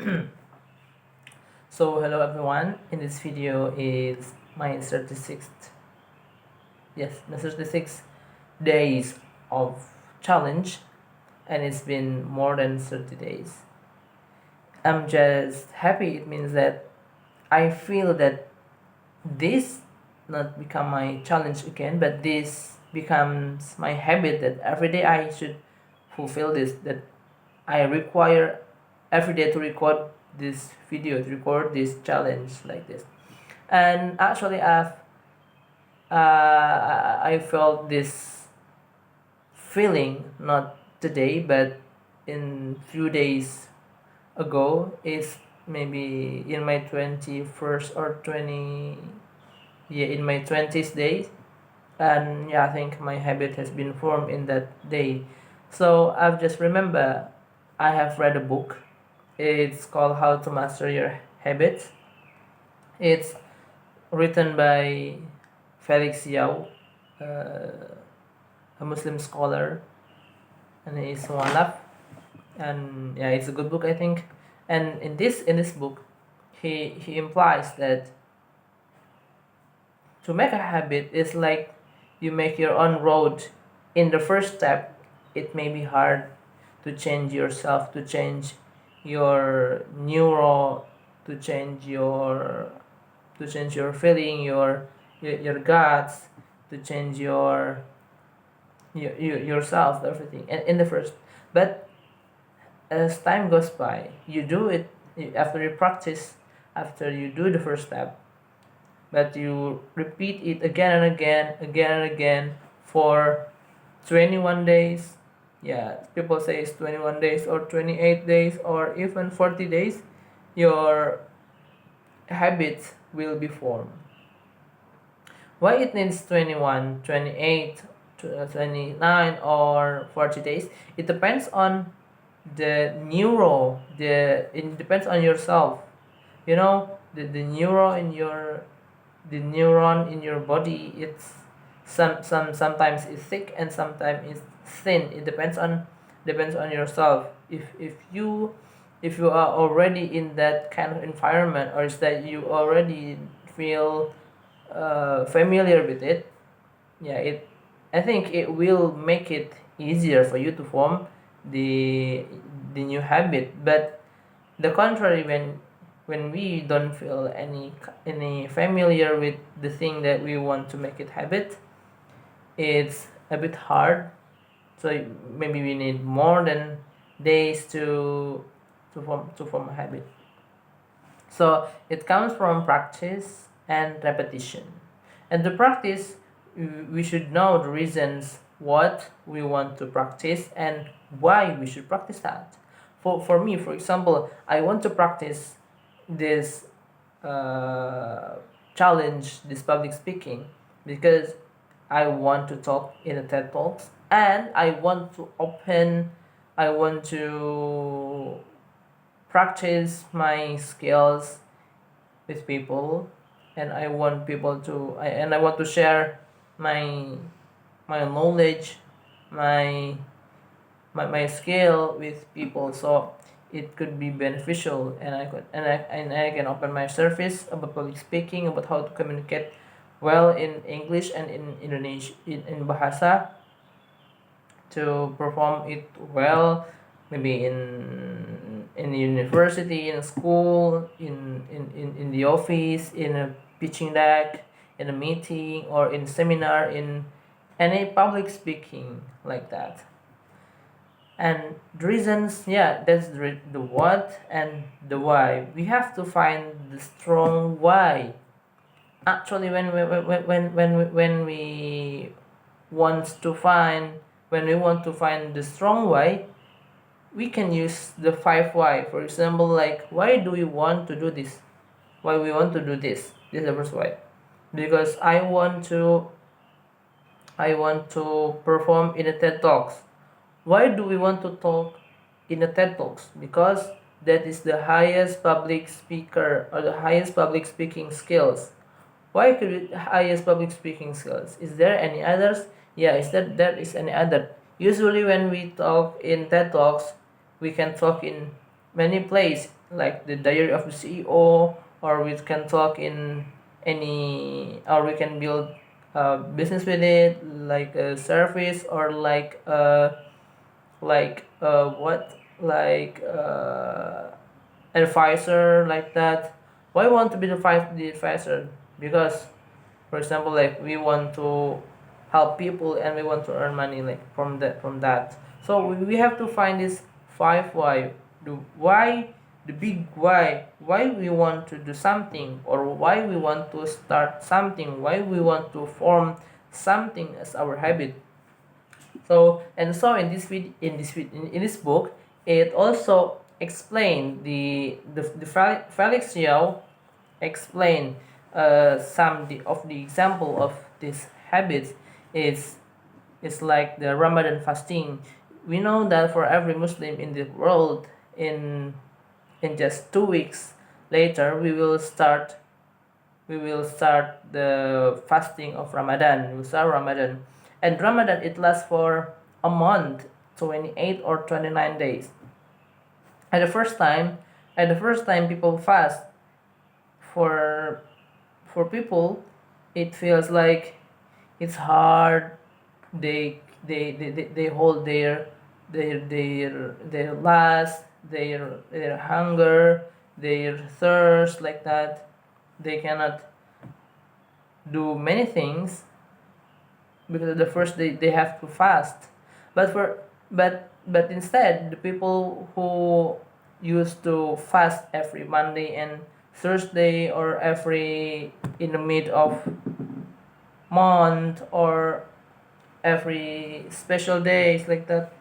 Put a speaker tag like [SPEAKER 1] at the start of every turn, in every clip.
[SPEAKER 1] So hello everyone. In this video is my 36th, yes, my 36 days of challenge, and it's been more than 30 days. I'm just happy. It means that I feel that this not become my challenge again, but this becomes my habit that every day I should fulfill this, that I require every day to record this video, to record this challenge like this. And actually I felt this feeling not today but in few days ago. Is maybe in my 21st or 20, yeah, in my 20th days. And yeah, I think my habit has been formed in that day. So I've just remember I have read a book. It's called How to Master Your Habits. It's written by Felix Yao, a Muslim scholar, and he's Walaf. And yeah, it's a good book, I think. And in this book, he implies that to make a habit is like you make your own road. In the first step, it may be hard to change yourself, to change your neuro, to change your feeling, your guts, to change yourself, everything. And in the first, but as time goes by, you do it after you practice, after you do the first step, but you repeat it again and again, again and again for 21 days. Yeah, people say it's 21 days or 28 days or even 40 days. Your habits will be formed. Why it needs 21, 28, 29 or 40 days? It depends on it depends on yourself. The neuron in your body, it's sometimes it's thick and sometimes it's thin. It depends on yourself. If you are already in that kind of environment, or is that you already feel familiar with it, yeah, I think it will make it easier for you to form the the new habit. But the contrary, when we don't feel any familiar with the thing that we want to make it habit, it's a bit hard. So maybe we need more than days to form a habit. So it comes from practice and repetition. And to practice, we should know the reasons what we want to practice and why we should practice that. For me, for example, I want to practice this challenge, this public speaking, because I want to talk in a TED Talks, and I want to practice my skills with people, and I want to share my my knowledge, my my skill with people, so it could be beneficial, and I can open my service about public speaking, about how to communicate well in English and in Indonesia, in Bahasa, to perform it well, maybe in university, in school, in the office, in a pitching deck, in a meeting, or in seminar, in any public speaking like that. And the reasons, yeah, that's the what and the why. We have to find the strong why. Actually, when we want to find when we want to find the strong why, we can use the 5 why. For example, like, why do we want to do this? Why we want to do this? This is the first why. Because I want to perform in a TED Talks. Why do we want to talk in a TED Talks? Because that is the highest public speaker, or the highest public speaking skills. Why could it highest public speaking skills? Is there any others? Yeah, is there is any other? Usually when we talk in TED Talks, we can talk in many places. like the diary of the CEO, or we can talk in any, or we can build a business with it, like a service, or what, like advisor, like that. Why want to be the advisor? Because, for example, like we want to help people and we want to earn money, like from that. So we have to find this five why. The why, the big why we want to do something, or why we want to start something, why we want to form something as our habit. So in in this book, it also explained Felix Yao explain of the example of this habits is like the Ramadan fasting. We know that for every Muslim in the world, in just 2 weeks later, we will start the fasting of Ramadan. We will start Ramadan, and Ramadan, it lasts for a month, 28 or 29 days. At the first time, people fast, for people, it feels like it's hard. They hold their lust, their hunger, their thirst, like that. They cannot do many things because the first they have to fast. But instead, the people who used to fast every Monday and Thursday, or every in the mid of month, or every special days, like that,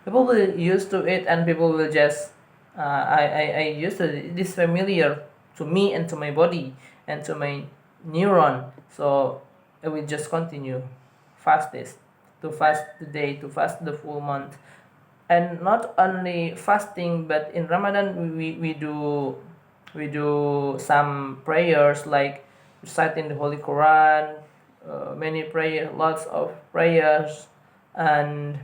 [SPEAKER 1] people will used to it, and people will just I used to it is familiar to me and to my body and to my neuron. So I will just continue fast this, to fast the day, to fast the full month. And not only fasting, but in Ramadan we do some prayers, like reciting the Holy Quran, many prayer lots of prayers, and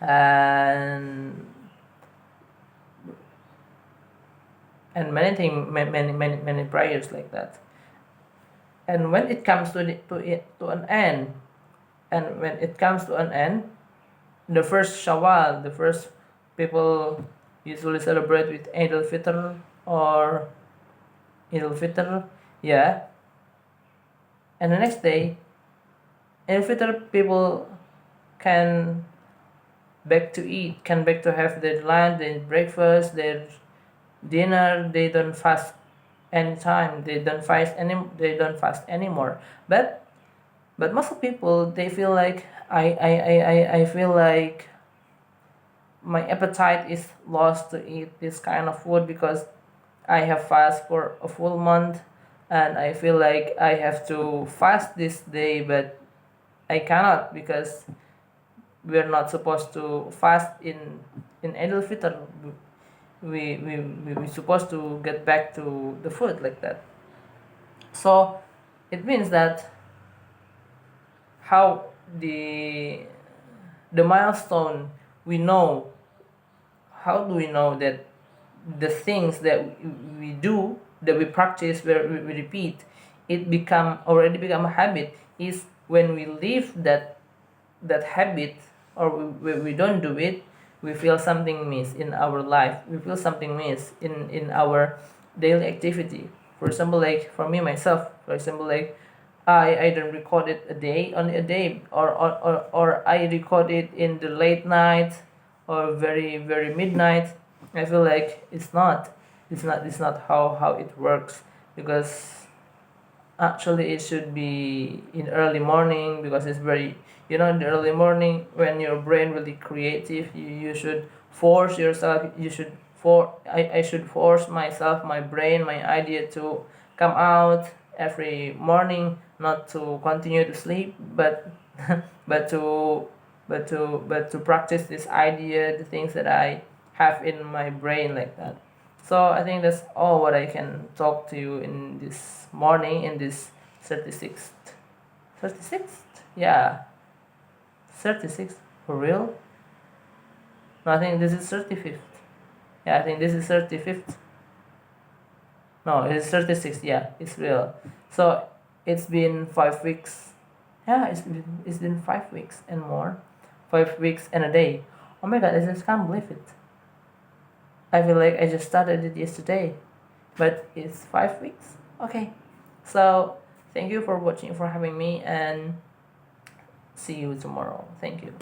[SPEAKER 1] and many thing, many prayers, like that. And when it comes to an end, the first Shawwal, the first, people usually celebrate with Eid al-Fitr, or Eid al-Fitr, yeah. And the next day, Eid al-Fitr, people can back to eat, can back to have their lunch, their breakfast, their dinner. They don't fast anytime. They don't fast anymore. But most of people, they feel like, I feel like my appetite is lost to eat this kind of food, because I have fast for a full month, and I feel like I have to fast this day, but I cannot, because we're not supposed to fast in Eid al-Fitr. We supposed to get back to the food, like that. So it means that, how the milestone, we know, how do we know that the things that we do, that we practice, where we repeat, it already become a habit, is when we leave that habit, or we don't do it. We feel something miss in our life, we feel something miss in our daily activity. For example, like for me myself, for example, like I don't record it only a day, or I record it in the late night, or very very midnight. I feel like it's not how it works, because actually it should be in early morning, because it's very, in the early morning, when your brain really creative, you should force yourself, you should I should force myself, my brain, my idea, to come out every morning, not to continue to sleep, but but to but to practice this idea, the things that I have in my brain, like that. So I think that's all what I can talk to you in this morning, in this 36th. 36th? Yeah, 36th. For real? No, I think this is 35th. Yeah, I think this is 35th. No, it's 36th. Yeah, it's real. So it's been 5 weeks. Yeah, it's been 5 weeks and more. 5 weeks and a day. Oh my god, I just can't believe it. I feel like I just started it yesterday, but it's 5 weeks. Okay, so thank you for watching, for having me, and see you tomorrow. Thank you.